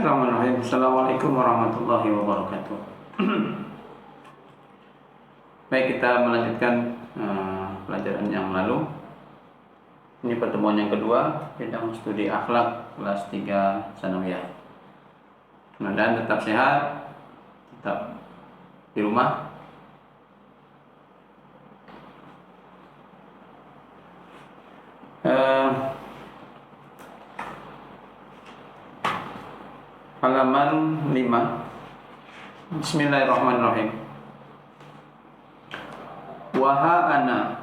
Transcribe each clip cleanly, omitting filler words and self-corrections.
Bismillahirrahmanirrahim. Assalamualaikum warahmatullahi wabarakatuh. Baik, kita melanjutkan pelajaran yang lalu. Ini pertemuan yang kedua bidang studi akhlak kelas 3 sanawiyah. Mudah-mudahan tetap sehat, tetap di rumah. Halaman 5. Bismillahirrahmanirrahim. Wa ana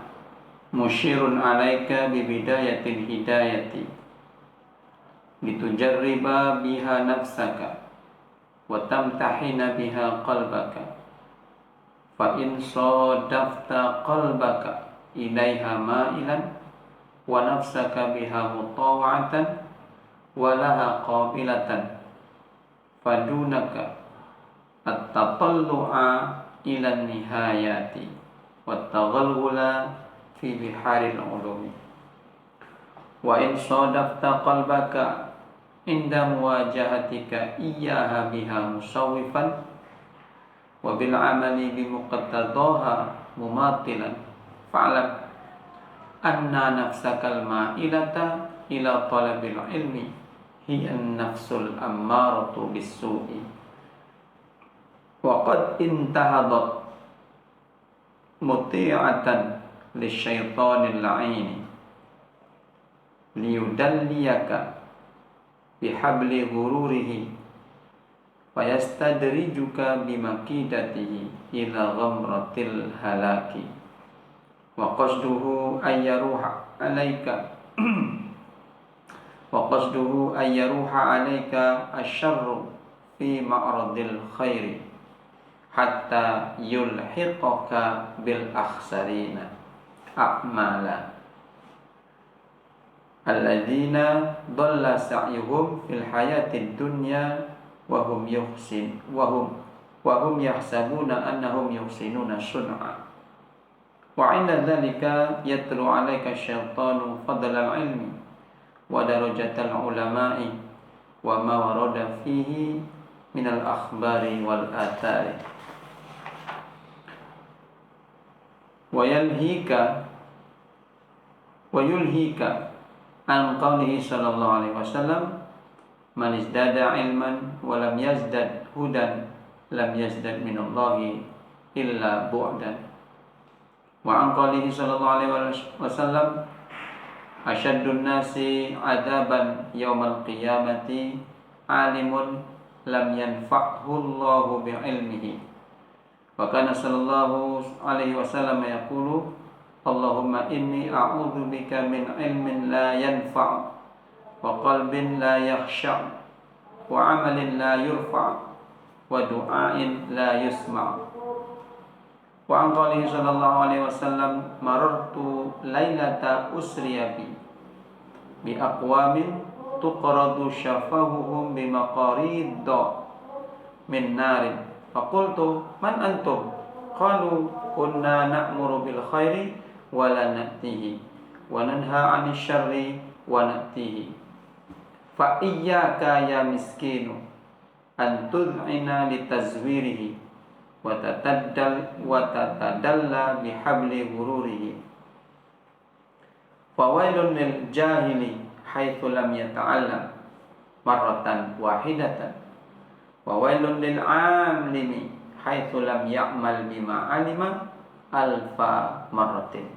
musyirun alaika bi bidayatil hidayati litujarriba biha nafsaka wa tamtahina biha qalbaka fa in sadafta qalbaka ilaiha ma'ilan wa nafsaka biha mutawa'atan wa laha qabilatan fadunaka at-tatallu'a ila nihayati wat-taghalghula fi biharil ulumi wa in sadafta qalbaka inda muwajahatika iyyaha biha musawwifan wa bil amali bi muqaddadaha mumatilan fa'lam anna nafsakal ma'ilata ila talabil ilmi hiya an-nafsul ammaratu bis-su'i wa qad intahadat muti'atan lisyaitanil la'ini liyudalliyaka bihabli ghururihi fayastadrijuka bimakidatihi ila ghamratil halaki wa qasduhu ayyaruha alaika wa qasduhu ayyaruha alaika asyarru fi ma'radil khairi hatta yulhiqaka bil akhsarina a'mala alladzina dhalla sa'yuhum fil hayatid dunya wa hum yahsabuna annahum yuhsinuna sun'a wa 'inda dzalika yatlu 'alaika syaitanu fadlal 'ilmi wa darajatal ulama'i wa ma warada fihi minal akhbari wal athari wa yulhika an qawlihi sallallahu alaihi wasallam man izdada ilman wa lam yazdad hudan lam yazdad minallahi illa bu'dan wa an qawlihi sallallahu alaihi wasallam asyaddun nasi adaban yaumal qiyamati alimun lam yanfa'hu Allahu bi'ilmihi wa kana sallallahu alaihi wasallam yaqulu Allahumma inni a'udzu bika min ilmin la yanfa' wa qalbin la yakhsha' wa 'amalin la yurfa' wa du'ain la yusma' wa an qalihi sallallahu alaihi wasallam marartu lailata usriya bi aqwamin tuqradu syafahuhum bi maqarid min narin faqultu man antum qalu kunna na'muru bil khairi wa la na'tihi wa nanha 'anil syarri wa na'tihi fa iyyaka ya miskinu an tud'ina litazwirihi wa tatadalla bihabli ghururihi fawailun lil jahili haitsu lam yata'allam marratan wahidatan wa wailun lil 'alimi haitsu lam ya'mal bima 'alima alfa marratin.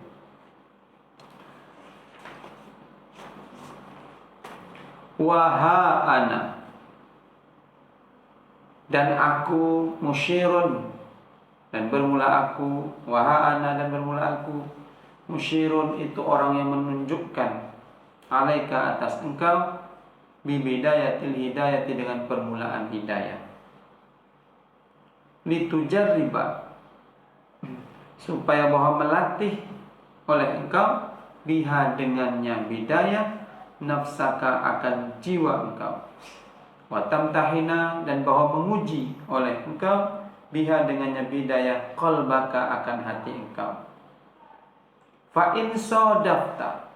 Wa ana dan aku musyirun dan bermula aku wahana dan bermula aku musyirun itu orang yang menunjukkan alaika atas engkau bibidayatil hidayati dengan permulaan hidayah litujarriba supaya bahwa melatih oleh engkau biha dengannya bidayah nafsaka akan jiwa engkau watamtahina dan bahwa menguji oleh engkau biha dengannya bidayah qalbaka akan hati engkau fa in sadafta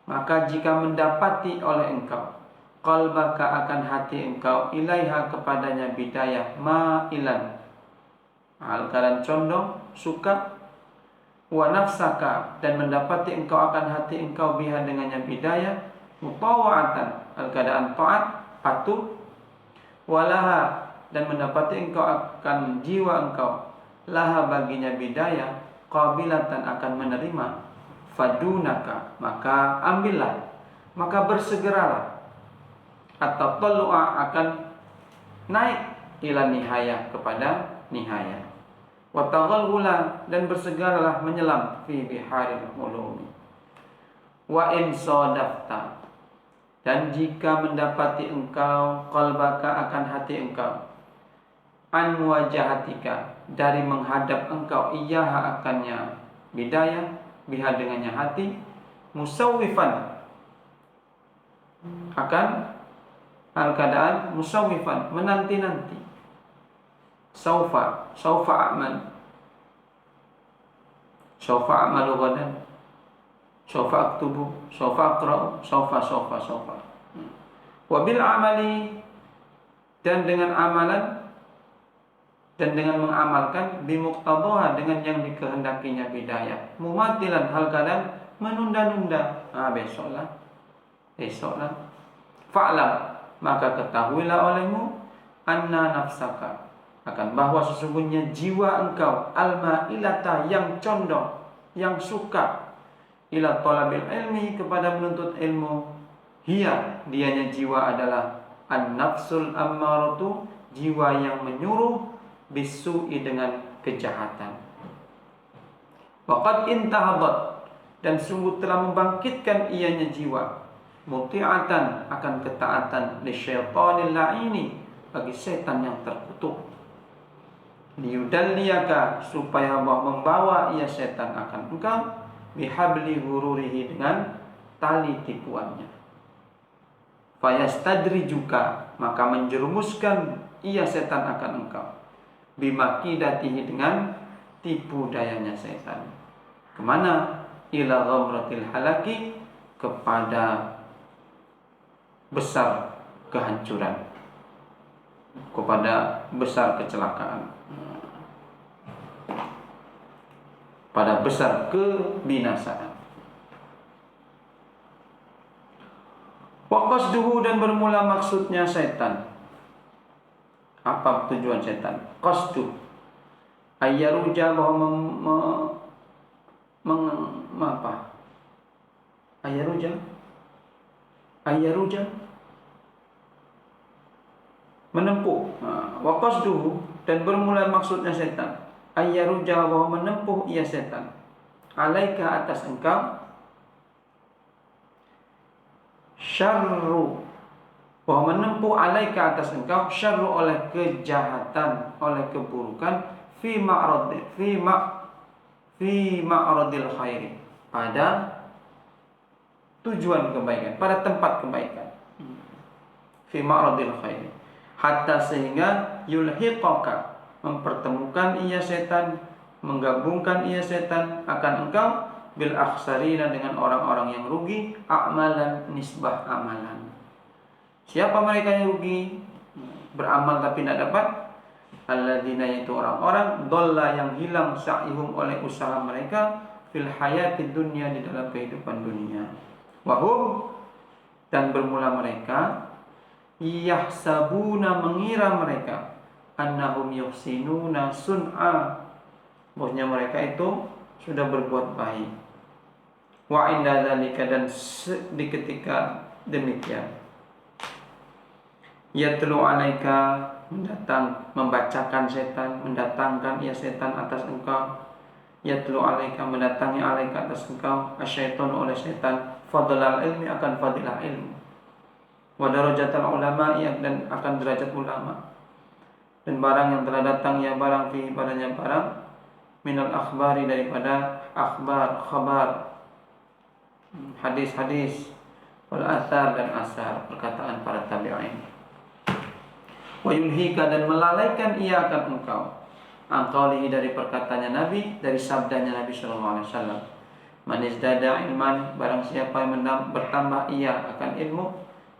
maka jika mendapati oleh engkau qalbaka akan hati engkau, ilaiha kepadanya, bidayah, ma'ilan hal keadaan condong, suka, wa nafsaka dan mendapati engkau akan hati engkau biha dengannya bidayah, mutawa'atan hal keadaan taat, patuh, walaha dan mendapati engkau akan jiwa engkau, laha baginya bidayah, qabilatan akan menerima, fadunaka maka ambillah, maka bersegeralah, atau talua akan naik ila nihayah kepada nihayah, wa taghalghula dan bersegeralah menyelam fi biharil ulumi, wa in sadafta dan jika mendapati engkau qalbaka akan hati engkau, an wajahatika dari menghadap engkau, iyaha akannya bidayah, biha dengannya hati, musawwifan akan hal keadaan, musawwifan menanti-nanti, saufa amalu ghadan, saufa aktubu, saufa aqra'u, saufa. Wa bil amali dan dengan amalan dan dengan mengamalkan, bimuqtadhaha dengan yang dikehendakinya bidayah, mumatilan hal keadaan menunda-nunda, besoklah. Fa'lam maka ketahuilah olehmu, anna nafsaka akan bahwa sesungguhnya jiwa engkau, al-ma'ilata yang condong, yang suka, ila talabil ilmi kepada menuntut ilmu, dianya jiwa adalah an-nafsul ammaratu, jiwa yang menyuruh, bisu'i dengan kejahatan. Waqad intahadat dan sungguh telah membangkitkan ianya jiwa, muti'atan akan ketaatan, li syaitanil la'ini bagi setan yang terkutuk, liyudalliyaka supaya Allah membawa ia setan akan engkau, bihabli hururihi dengan tali tipuannya, fayastadrijuka maka menjerumuskan ia setan akan engkau, bimakidatihi dengan tipu dayanya setan. Kemana? Ila ghamratil halaki, kepada besar kehancuran, kepada besar kecelakaan, pada besar kebinasaan. Wa qasduhu dan bermula maksudnya setan. Apa tujuan setan? Qasdu ayyaruja, bahwa ayyaruja menempuh. Wa qasduhu dan bermula maksudnya setan, ayyaruja bahwa menempuh ia setan, alaika atas engkau, syarru bahwa menempuh alaika atas engkau, syarru oleh kejahatan, oleh keburukan, fi ma'radil khairi pada tujuan kebaikan, pada tempat kebaikan, fi ma'radil khairi, hatta sehingga yulhiqaka mempertemukan ia setan, menggabungkan ia setan akan engkau, bil akhsarina dengan orang-orang yang rugi, a'malan nisbah amalan. Siapa mereka yang rugi? Beramal tapi tidak dapat. Alladzina yaitu orang-orang, dhalla yang hilang sa'ihum oleh usaha mereka, fil hayati dunya di dalam kehidupan dunia. Wahum dan bermula mereka, yahsabuna mengira mereka, annahum yuhsinuna sun'a bahwasanya mereka itu sudah berbuat baik. Wa inda dzalika dan di ketika demikian, yatlu alaika membacakan setan, mendatangkan ia setan atas engkau, yatlu alaika mendatangi alaika atas engkau, asyaiton oleh setan, fadlal ilmi akan fadilah ilmu, wa darajatul ulama dan akan derajat ulama, dan barang yang telah datang ya barang fi padanya barang, minal akhbari daripada akhbar, khabar, hadis-hadis, wal athar dan asar, perkataan para tabi'in. Wa yulhika dan melalaikan ia akan engkau, angkaulihi dari perkataannya Nabi, dari sabdanya Nabi sallallahu alaihi wasallam, man izdada ilman barang siapa yang bertambah ia akan ilmu,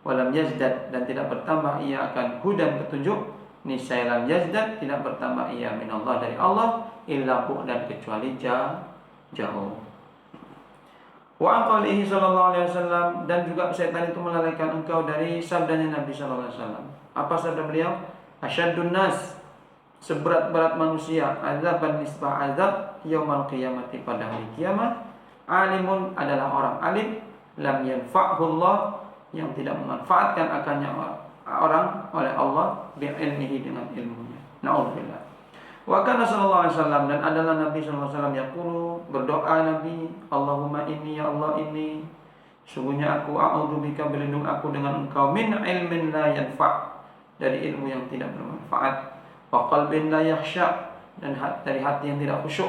walam yazdad, dan tidak bertambah ia akan hudan petunjuk, niscaya lam yazdad, tidak bertambah ia minallah dari Allah, illa bu'dan, kecuali jauh. Wa aqalihi sallallahu alaihi wasallam, dan juga setan itu melalaikan engkau dari sabdanya Nabi sallallahu alaihi wasallam. Apa sabda beliau? Asyaddun nas, seberat-berat manusia, azaban nisbah azab yaumul qiyamati, pada hari kiamat, alimun, adalah orang alim, lam yanfa'hullah, yang tidak memanfaatkan akannya orang oleh Allah, bi'ilmihi, dengan ilmunya. Na'udzubillah. Wa kana sallallahu alaihi wasallam, dan adalah Nabi sallallahu alaihi wasallam yaqulu, berdoa Nabi, Allahumma inni, ya Allah ini, sungguhnya aku, a'udzubika, berlindung aku dengan engkau, min ilmin la yanfa', dari ilmu yang tidak bermanfaat, wa qalbin la yakhsha, dan dari hati yang tidak khusyuk,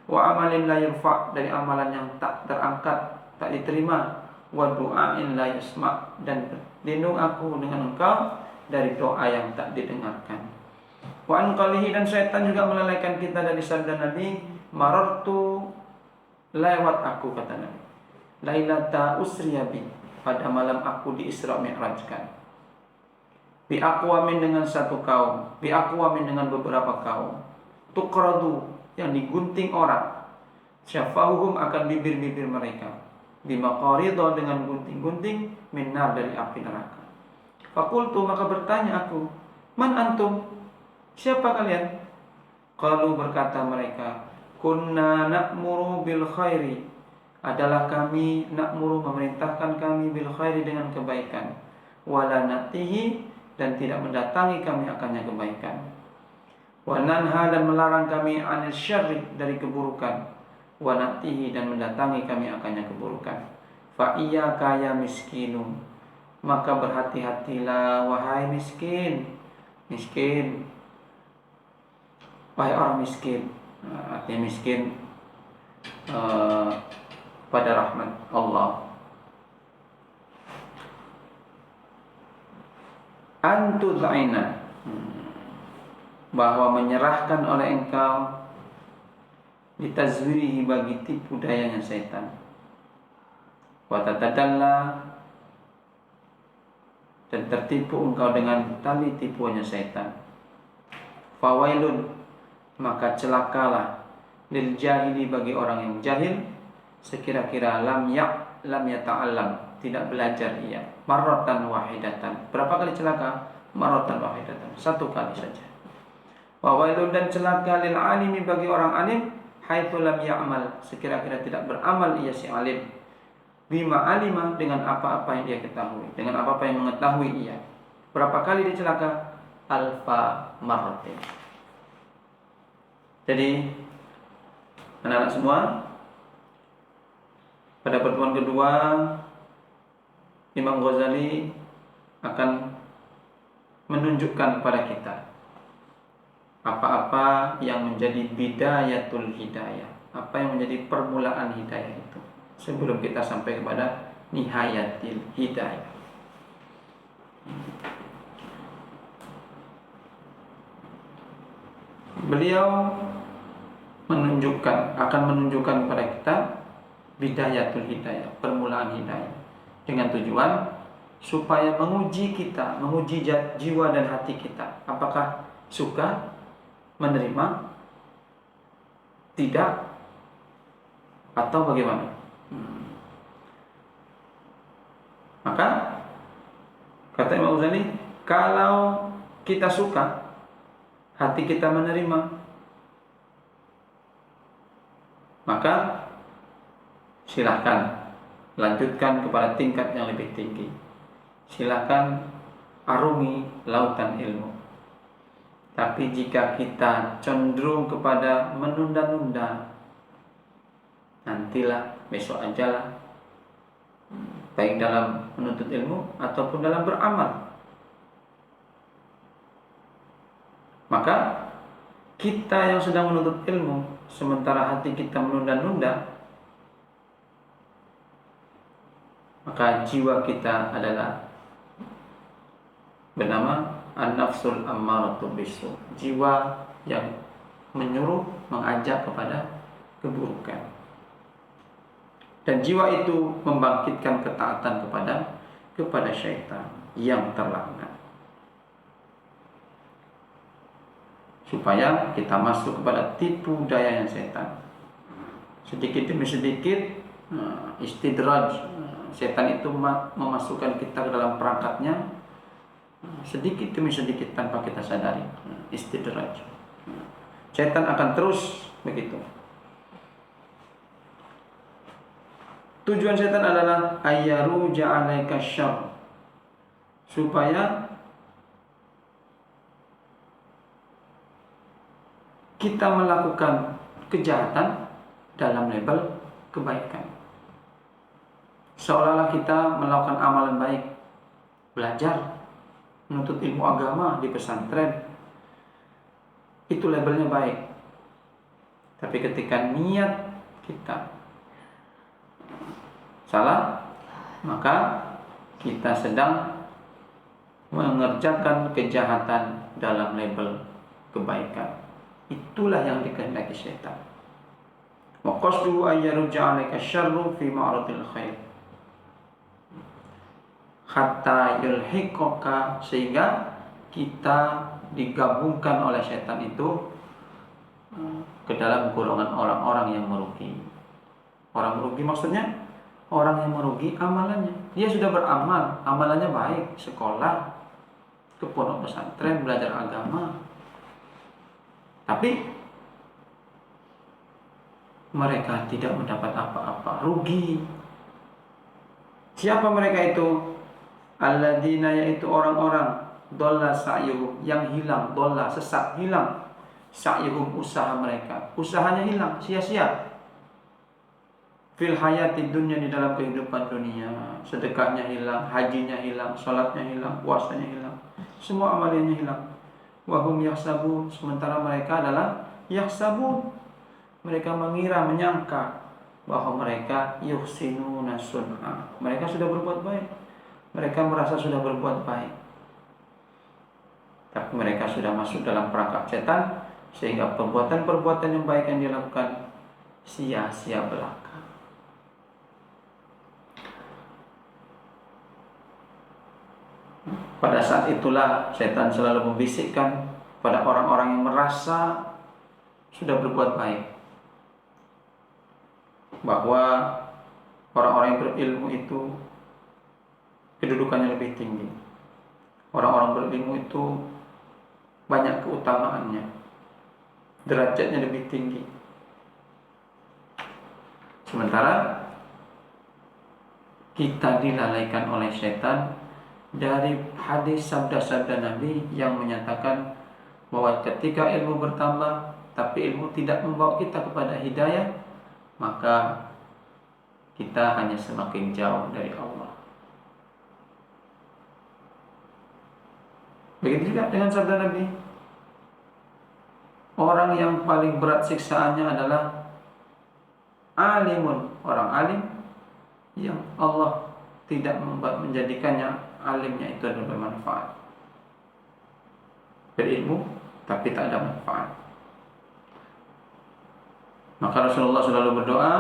wa amalin la yurfa', dari amalan yang tak terangkat, tak diterima, wa du'ain la yasma', dan berlindung aku dengan engkau dari doa yang tak didengarkan. Wa anqalihi, dan setan juga melalaikan kita dari sabda Nabi, marartu, lewat aku, kata Nabi, lailata usriyabi, pada malam aku di Isra Mi'rajkan, bi aqwamin, dengan satu kaum, bi aqwamin, dengan beberapa kaum, tuqradu, yang digunting orang, syafahuhum, akan bibir-bibir mereka, bimaqaridha, dengan gunting-gunting, minnar, dari api neraka. Fakultu, maka bertanya aku, man antum, siapa kalian? Qalu, berkata mereka, kunna na'muru bil khairi, adalah kami, na'muru, memerintahkan kami, bil khairi, dengan kebaikan, wala natihi, dan tidak mendatangi kami akannya kebaikan, wa nanha, dan melarang kami, anil syarri, dari keburukan, wa natihi, dan mendatangi kami akannya keburukan. Fa iyyaka ya miskinun, maka berhati-hatilah wahai miskin, wahai orang miskin. Artinya miskin pada rahmat Allah. Antud'ina, bahwa menyerahkan oleh engkau, ditazwirihi, bagi tipu dayanya setan, wa tatadalla, dan tertipu engkau dengan tali tipuannya setan. Fawailun, maka celakalah, lil jahili, bagi orang yang jahil, sekira-kira lam yata'allam, tidak belajar ia, marratan wahidatan. Berapa kali celaka? Marratan wahidatan, satu kali saja. Wawailun, dan celaka, lil alimi, bagi orang alim, haitsu lam ya'mal, sekira-kira tidak beramal ia si alim, bima alima, dengan apa-apa yang dia ketahui, dengan apa-apa yang mengetahui ia. Berapa kali dia celaka? Alfa marratin. Jadi anak-anak semua, pada pertemuan kedua Imam Ghazali akan menunjukkan kepada kita apa-apa yang menjadi bidayatul hidayah, apa yang menjadi permulaan hidayah itu, sebelum kita sampai kepada nihayatil hidayah. Beliau akan menunjukkan kepada kita bidayatul hidayah, permulaan hidayah, dengan tujuan supaya menguji kita, menguji jiwa dan hati kita, apakah suka menerima, tidak, atau bagaimana. Maka kata Imam Ghazali, kalau kita suka, hati kita menerima, maka silahkan lanjutkan kepada tingkat yang lebih tinggi. Silahkan arungi lautan ilmu. Tapi jika kita cenderung kepada menunda-nunda, nantilah, besok ajalah, baik dalam menuntut ilmu ataupun dalam beramal, maka kita yang sedang menuntut ilmu, sementara hati kita menunda-nunda, maka jiwa kita adalah bernama an-nafsul ammaratu bisu, jiwa yang menyuruh, mengajak kepada keburukan. Dan jiwa itu membangkitkan ketaatan kepada syaitan yang terlaknat, supaya kita masuk kepada tipu dayanya setan. Sedikit demi sedikit istidraj, setan itu memasukkan kita ke dalam perangkatnya sedikit demi sedikit tanpa kita sadari. Istidraj, setan akan terus begitu. Tujuan setan adalah ayyaruja 'alaika syarr, supaya kita melakukan kejahatan dalam label kebaikan. Seolah-olah kita melakukan amalan baik, belajar, menuntut ilmu agama di pesantren, itu labelnya baik. Tapi ketika niat kita salah, maka kita sedang mengerjakan kejahatan dalam label kebaikan. Itulah yang dikehendaki syaitan. Wa qasduhu ayyarja 'alaika syarru fi ma'radil khair, hatta yulhiqaka, sehingga kita digabungkan oleh syaitan itu ke dalam golongan orang-orang yang merugi. Orang merugi maksudnya orang yang merugi amalannya. Dia sudah beramal, amalannya baik, sekolah, ke pondok pesantren, belajar agama, tapi mereka tidak mendapat apa-apa, rugi. Siapa mereka itu? Alladzina, yaitu orang-orang dhalla sa'yuhum, yang hilang, dhalla sesat, hilang sa'yuhum, usaha mereka, usahanya hilang, sia-sia. Fil hayati dunya, di dalam kehidupan dunia, sedekahnya hilang, hajinya hilang, salatnya hilang, puasanya hilang, semua amalnya hilang. Wahum yahsabun, sementara mereka adalah yahsabun, mereka mengira, menyangka bahwa mereka yuhsinuna sun'a, mereka sudah berbuat baik, mereka merasa sudah berbuat baik, tapi mereka sudah masuk dalam perangkap setan, sehingga perbuatan-perbuatan yang baik yang dilakukan sia-sia belaka. Pada saat itulah setan selalu membisikkan pada orang-orang yang merasa sudah berbuat baik, bahwa orang-orang yang berilmu itu kedudukannya lebih tinggi, orang-orang berilmu itu banyak keutamaannya, derajatnya lebih tinggi. Sementara kita dilalaikan oleh setan dari hadis sabda-sabda Nabi yang menyatakan bahwa ketika ilmu bertambah tapi ilmu tidak membawa kita kepada hidayah, maka kita hanya semakin jauh dari Allah. Begitu juga dengan sabda Nabi, orang yang paling berat siksaannya adalah alimun, orang alim yang Allah tidak menjadikannya alimnya itu adalah bermanfaat, berilmu tapi tak ada manfaat. Maka Rasulullah selalu berdoa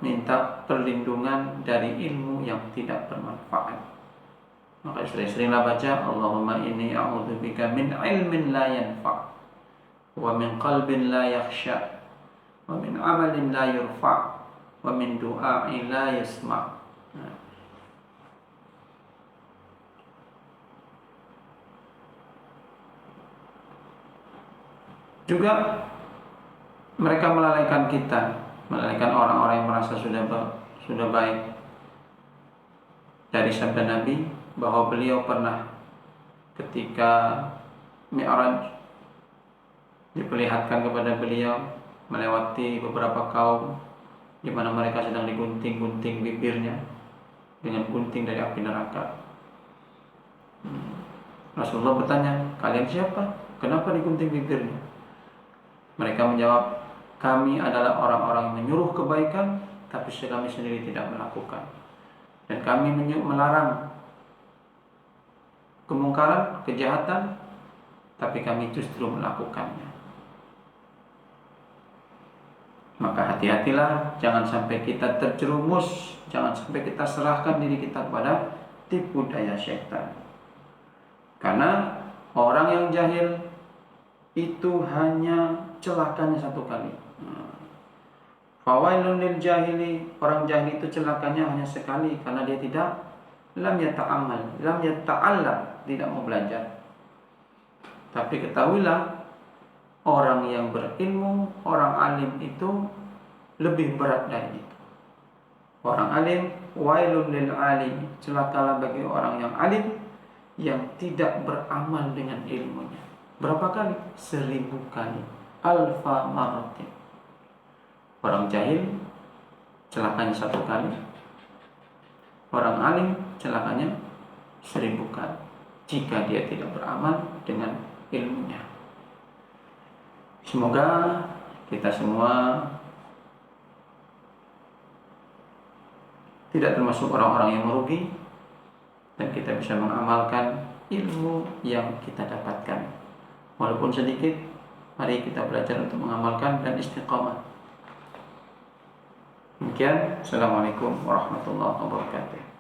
minta perlindungan dari ilmu yang tidak bermanfaat. Maka sering-seringlah baca Allahumma inni a'udzubika min ilmin la yanfa' wa min qalbin la yakhsha wa min amalin la yurfa' wa min du'a'i la yasma'. Juga mereka melalaikan kita, melalaikan orang-orang yang merasa sudah baik. Dari sabda Nabi bahwa beliau pernah ketika Mi'raj diperlihatkan kepada beliau melewati beberapa kaum di mana mereka sedang digunting-gunting bibirnya dengan gunting dari api neraka. Rasulullah bertanya, kalian siapa? Kenapa digunting bibirnya? Mereka menjawab, kami adalah orang-orang yang menyuruh kebaikan, tapi kami sendiri tidak melakukan. Dan kami melarang kemungkaran, kejahatan, tapi kami justru melakukannya. Maka hati-hatilah, jangan sampai kita terjerumus, jangan sampai kita serahkan diri kita kepada tipu daya syaitan. Karena orang yang jahil itu hanya celakanya satu kali. Fawailun lil jahili, orang jahil itu celakanya hanya sekali karena dia tidak lam yata'allam, tidak mau belajar. Tapi ketahuilah, orang yang berilmu, orang alim itu lebih berat dari itu. Orang alim, wailun lil alim, celakalah bagi orang yang alim yang tidak beramal dengan ilmunya. Berapa kali? 1000 kali. Alfa marratin. Orang jahil celakanya satu kali, orang alim celakanya 1000 kali jika dia tidak beramal dengan ilmunya. Semoga kita semua tidak termasuk orang-orang yang merugi dan kita bisa mengamalkan ilmu yang kita dapatkan. Walaupun sedikit, mari kita belajar untuk mengamalkan dan istiqamah. Demikian, Assalamualaikum warahmatullahi wabarakatuh.